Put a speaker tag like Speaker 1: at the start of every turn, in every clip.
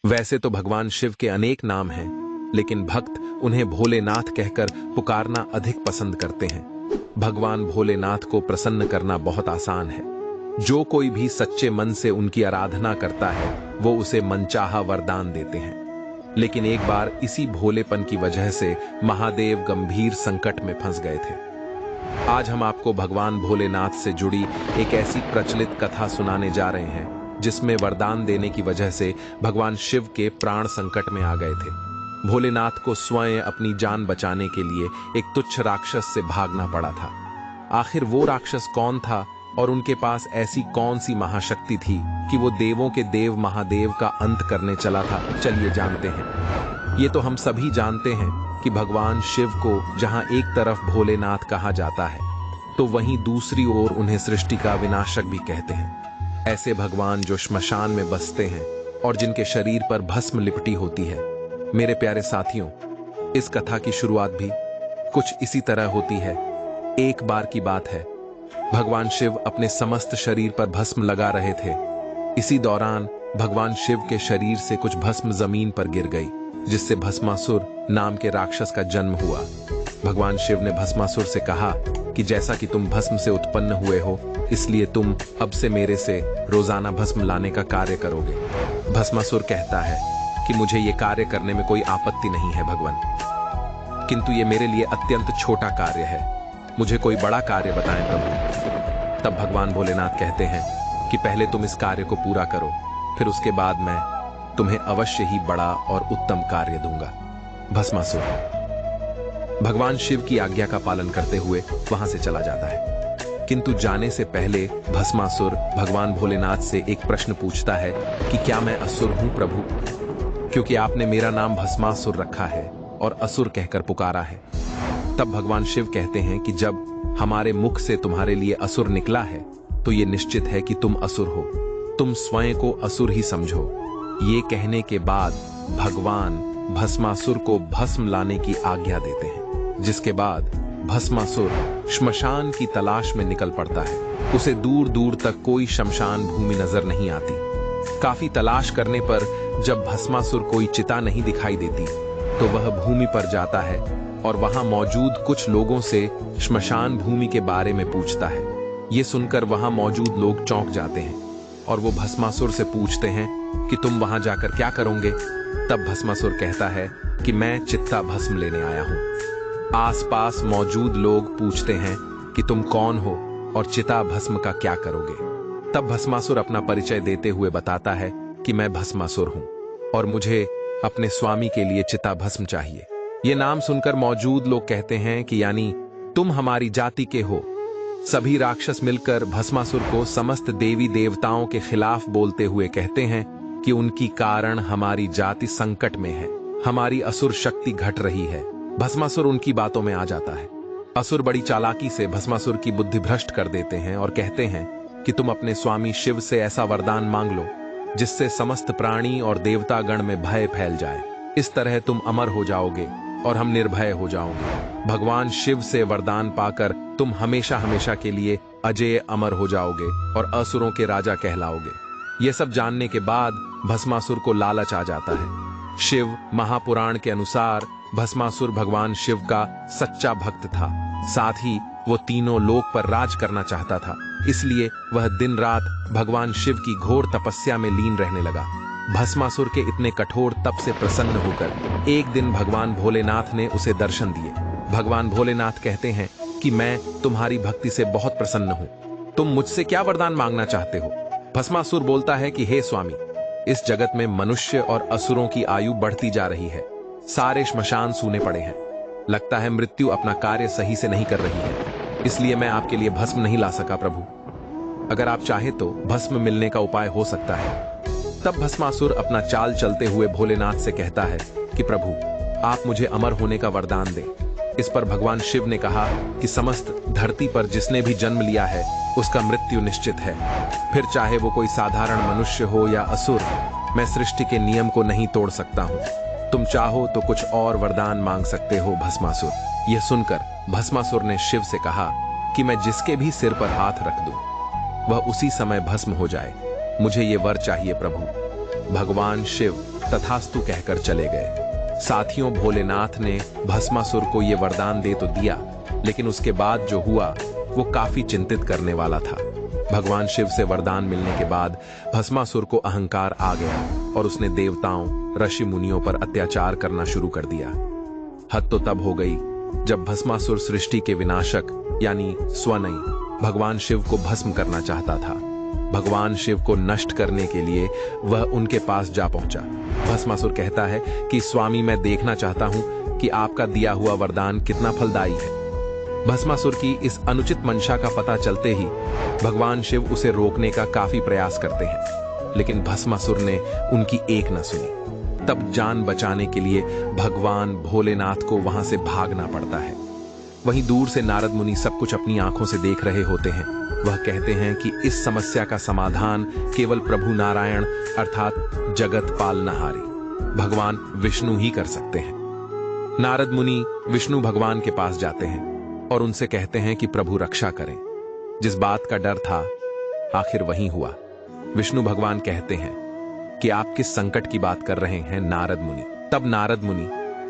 Speaker 1: वैसे तो भगवान शिव के अनेक नाम हैं, लेकिन भक्त उन्हें भोलेनाथ कहकर पुकारना अधिक पसंद करते हैं। भगवान भोलेनाथ को प्रसन्न करना बहुत आसान है। जो कोई भी सच्चे मन से उनकी आराधना करता है, वो उसे मनचाहा वरदान देते हैं। लेकिन एक बार इसी भोलेपन की वजह से महादेव गंभीर संकट में फंस गए थे। आज हम आपको भगवान भोलेनाथ से जुड़ी एक ऐसी प्रचलित कथा सुनाने जा रहे हैं जिसमें वरदान देने की वजह से भगवान शिव के प्राण संकट में आ गए थे। भोलेनाथ को स्वयं अपनी जान बचाने के लिए एक तुच्छ राक्षस से भागना पड़ा था। आखिर वो राक्षस कौन था और उनके पास ऐसी कौन सी महाशक्ति थी कि वो देवों के देव महादेव का अंत करने चला था? चलिए जानते हैं। ये तो हम सभी जानते हैं कि भगवान शिव को जहां एक तरफ भोलेनाथ कहा जाता है, तो वहीं दूसरी ओर उन्हें सृष्टि का विनाशक भी कहते हैं। ऐसे भगवान जो श्मशान में बसते हैं और जिनके शरीर पर भस्म लिपटी होती है। मेरे प्यारे साथियों, इस कथा की शुरुआत भी कुछ इसी तरह होती है। एक बार की बात है, भगवान शिव अपने समस्त शरीर पर भस्म लगा रहे थे। इसी दौरान भगवान शिव के शरीर से कुछ भस्म जमीन पर गिर गई, जिससे भस्मासुर नाम के राक्षस का जन्म हुआ। भगवान शिव ने भस्मासुर से कहा कि जैसा कि तुम भस्म से उत्पन्न हुए हो, इसलिए तुम अब से मेरे से रोजाना भस्म लाने का कार्य करोगे। भस्मासुर कहता है कि मुझे ये कार्य करने में कोई आपत्ति नहीं है भगवान, किंतु ये मेरे लिए अत्यंत छोटा कार्य है। मुझे कोई बड़ा कार्य बताएं प्रभु। तब भगवान भोलेनाथ कहते हैं कि पहले तुम इस कार्य को पूरा करो, फिर उसके बाद मैं तुम्हें अवश्य ही बड़ा और उत्तम कार्य दूंगा। भस्मासुर भगवान शिव की आज्ञा का पालन करते हुए वहां से चला जाता है, किंतु जाने से पहले भस्मासुर भगवान भोलेनाथ से एक प्रश्न पूछता है कि क्या मैं असुर हूं प्रभु? क्योंकि आपने मेरा नाम भस्मासुर रखा है और असुर कहकर पुकारा है। तब भगवान शिव कहते हैं कि जब हमारे मुख से तुम्हारे लिए असुर निकला है, तो ये निश्चित है कि तुम असुर हो। तुम स्वयं को असुर ही समझो। ये कहने के बाद भगवान भस्मासुर को भस्म लाने की आज्ञा देते हैं, जिसके बाद भस्मासुर श्मशान की तलाश में निकल पड़ता है। उसे दूर दूर तक कोई शमशान भूमि नजर नहीं आती। काफी तलाश करने पर जब भस्मासुर कोई चिता नहीं दिखाई देती, तो वह भूमि पर जाता है और वहां मौजूद कुछ लोगों से श्मशान भूमि के बारे में पूछता है। ये सुनकर वहां मौजूद लोग चौंक जाते हैं और वो भस्मासुर से पूछते हैं कि तुम वहां जाकर क्या करोगे? तब भस्मासुर कहता है कि मैं चित्ता भस्म लेने आया हूं। आसपास मौजूद लोग पूछते हैं कि तुम कौन हो और चिता भस्म का क्या करोगे? तब भस्मासुर अपना परिचय देते हुए बताता है कि मैं भस्मासुर हूं और मुझे अपने स्वामी के लिए चिता भस्म चाहिए। ये नाम सुनकर मौजूद लोग कहते हैं कि यानी तुम हमारी जाति के हो। सभी राक्षस मिलकर भस्मासुर को समस्त देवी देवताओं के खिलाफ बोलते हुए कहते हैं कि उनकी कारण हमारी जाति संकट में है, हमारी असुर शक्ति घट रही है। भस्मासुर उनकी बातों में आ जाता है। असुर बड़ी चालाकी से भस्मासुर की बुद्धि भ्रष्ट कर देते हैं और कहते हैं कि तुम अपने स्वामी शिव से ऐसा वरदान मांग लो जिससे समस्त प्राणी और देवता गण में भय फैल जाए। इस तरह तुम अमर हो जाओगे और हम निर्भय हो जाओगे। भगवान शिव से वरदान पाकर तुम हमेशा हमेशा के लिए अजेय अमर हो जाओगे और असुरों के राजा कहलाओगे। ये सब जानने के बाद भस्मासुर को लालच आ जाता है। शिव महापुराण के अनुसार भस्मासुर भगवान शिव का सच्चा भक्त था। साथ ही वो तीनों लोक पर राज करना चाहता था, इसलिए वह दिन रात भगवान शिव की घोर तपस्या में लीन रहने लगा। भस्मासुर के इतने कठोर तप से प्रसन्न होकर एक दिन भगवान भोलेनाथ ने उसे दर्शन दिए। भगवान भोलेनाथ कहते हैं कि मैं तुम्हारी भक्ति से बहुत प्रसन्न हूं। तुम मुझसे क्या वरदान मांगना चाहते हो? भस्मासुर बोलता है कि हे स्वामी, इस जगत में मनुष्य और असुरों की आयु बढ़ती जा रही है। सारे श्मशान सूने पड़े हैं। लगता है मृत्यु अपना कार्य सही से नहीं कर रही है, इसलिए मैं आपके लिए भस्म नहीं ला सका प्रभु। अगर आप चाहे तो भस्म मिलने का उपाय हो सकता है। तब भस्मासुर अपना चाल चलते हुए भोलेनाथ से कहता है कि प्रभु, आप मुझे अमर होने का वरदान दें। इस पर भगवान शिव ने कहा कि समस्त धरती पर जिसने भी जन्म लिया है उसका मृत्यु निश्चित है। फिर चाहे वो कोई साधारण मनुष्य हो या असुर, मैं सृष्टि के नियम को नहीं तोड़ सकता हूँ। तुम चाहो तो कुछ और वरदान मांग सकते हो भस्मासुर। यह सुनकर भस्मासुर ने शिव से कहा कि मैं जिसके भी सिर पर हाथ रख दूं, वह उसी समय भस्म हो जाए। मुझे ये वर चाहिए प्रभु। भगवान शिव तथास्तु कहकर चले गए। साथियों, भोलेनाथ ने भस्मासुर को ये वरदान दे तो दिया, लेकिन उसके बाद जो हुआ वो काफी चिंतित करने वाला था। भगवान शिव से वरदान मिलने के बाद भस्मासुर को अहंकार आ गया और उसने देवताओं, ऋषि मुनियों पर अत्याचार करना शुरू कर दिया। हद तो तब हो गई जब भस्मासुर सृष्टि के विनाशक यानी स्वनई भगवान शिव को भस्म करना चाहता था। भगवान शिव को नष्ट करने के लिए वह उनके पास जा पहुंचा। भस्मासुर कहता है कि स्वामी, मैं देखना चाहता हूं कि आपका दिया हुआ वरदान कितना फलदायी है। भस्मासुर की इस अनुचित मंशा का पता चलते ही भगवान शिव उसे रोकने का काफी प्रयास करते हैं, लेकिन भस्मासुर ने उनकी एक न सुनी। तब जान बचाने के लिए भगवान भोलेनाथ को वहां से भागना पड़ता है। वहीं दूर से नारद मुनि सब कुछ अपनी आंखों से देख रहे होते हैं। वह कहते हैं कि इस समस्या का समाधान केवल प्रभु नारायण अर्थात जगत पालनहारी भगवान विष्णु ही कर सकते हैं। नारद मुनि विष्णु भगवान के पास जाते हैं और उनसे कहते हैं कि प्रभु रक्षा करें। जिस बात का डर था आखिर वही हुआ। विष्णु भगवान कहते हैं कि आप किस संकट की बात कर रहे हैं नारद मुनि। तब नारद मुनि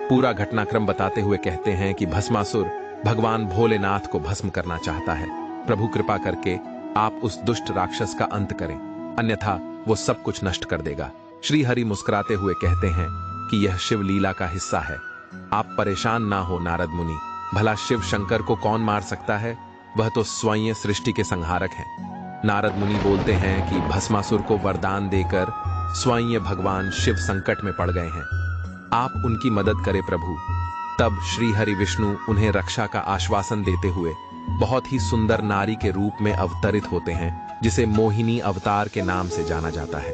Speaker 1: पूरा घटनाक्रम बताते हुए कहते हैं कि भस्मासुर भगवान भोलेनाथ को भस्म करना चाहता है। प्रभु कृपा करके आप उस दुष्ट राक्षस का अंत करें, अन्यथा वो सब कुछ नष्ट कर देगा। श्री हरि मुस्कुराते हुए कहते हैं कि यह शिव लीला का हिस्सा है, आप परेशान ना हो नारद मुनि। भला शिव शंकर को कौन मार सकता है, वह तो स्वयं सृष्टि के संहारक हैं। नारद मुनि बोलते हैं कि भस्मासुर को वरदान देकर स्वयं भगवान शिव संकट में पड़ गए हैं, आप उनकी मदद करें प्रभु। तब श्री हरि विष्णु उन्हें रक्षा का आश्वासन देते हुए बहुत ही सुंदर नारी के रूप में अवतरित होते हैं, जिसे मोहिनी अवतार के नाम से जाना जाता है।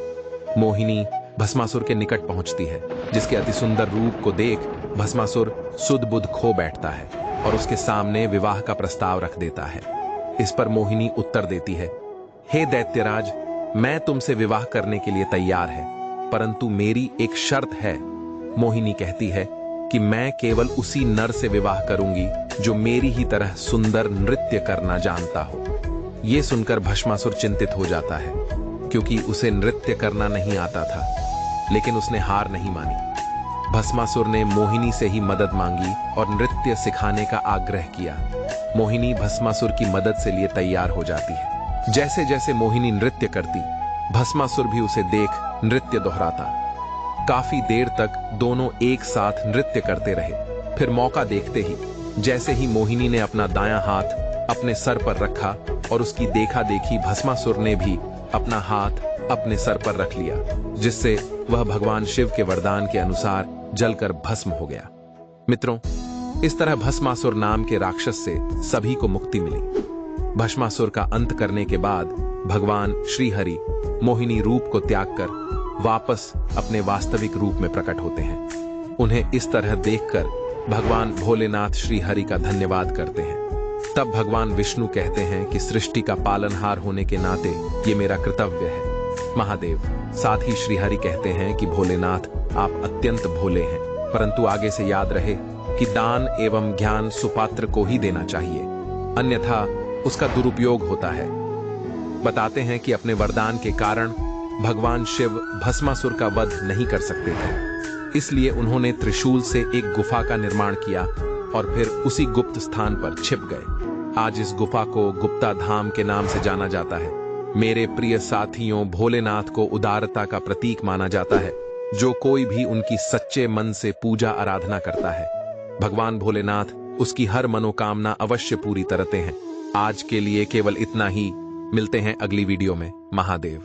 Speaker 1: मोहिनी भस्मासुर के निकट पहुंचती है, जिसके अति सुंदर रूप को देख भस्मासुर सुध बुध खो बैठता है और उसके सामने विवाह का प्रस्ताव रख देता है। इस पर मोहिनी उत्तर देती है, हे दैत्यराज, मैं तुमसे विवाह करने के लिए तैयार है, परंतु मेरी एक शर्त है। मोहिनी कहती है कि मैं केवल उसी नर से विवाह करूंगी जो मेरी ही तरह सुंदर नृत्य करना जानता हो। यह सुनकर भस्मासुर चिंतित हो जाता है, क्योंकि उसे नृत्य करना नहीं आता था, लेकिन उसने हार नहीं मानी। भस्मासुर ने मोहिनी से ही मदद मांगी और नृत्य सिखाने का आग्रह किया। मोहिनी भस्मासुर की मदद से लिए तैयार हो जाती है। जैसे जैसे मोहिनी नृत्य करती, भस्मासुर भी उसे देख नृत्य दोहराता। काफी देर तक दोनों एक साथ नृत्य करते रहे। फिर मौका देखते ही जैसे ही मोहिनी ने अपना दायां हाथ अपने सर पर रखा और उसकी देखा देखी भस्मासुर ने भी अपना हाथ अपने सर पर रख लिया, जिससे वह भगवान शिव के वरदान के अनुसार जलकर भस्म हो गया। मित्रों, इस तरह भस्मासुर नाम के राक्षस से सभी को मुक्ति मिली। भस्मासुर का अंत करने के बाद भगवान श्री हरि मोहिनी रूप को त्याग कर वापस अपने वास्तविक रूप में प्रकट होते हैं। उन्हें इस तरह देखकर भगवान भोलेनाथ श्री हरि का धन्यवाद करते हैं। तब भगवान विष्णु कहते हैं कि सृष्टि का पालनहार होने के नाते ये मेरा कर्तव्य है महादेव। साथ ही श्री हरि कहते हैं कि भोलेनाथ, आप अत्यंत भोले हैं, परंतु आगे से याद रहे कि दान एवं ज्ञान सुपात्र को ही देना चाहिए, अन्यथा उसका दुरुपयोग होता है। बताते हैं कि अपने वरदान के कारण भगवान शिव भस्मासुर का वध नहीं कर सकते थे, इसलिए उन्होंने त्रिशूल से एक गुफा का निर्माण किया और फिर उसी गुप्त स्थान पर छिप गए। आज इस गुफा को गुप्ता धाम के नाम से जाना जाता है। मेरे प्रिय साथियों, भोलेनाथ को उदारता का प्रतीक माना जाता है। जो कोई भी उनकी सच्चे मन से पूजा आराधना करता है, भगवान भोलेनाथ उसकी हर मनोकामना अवश्य पूरी करते हैं। आज के लिए केवल इतना ही। मिलते हैं अगली वीडियो में। महादेव।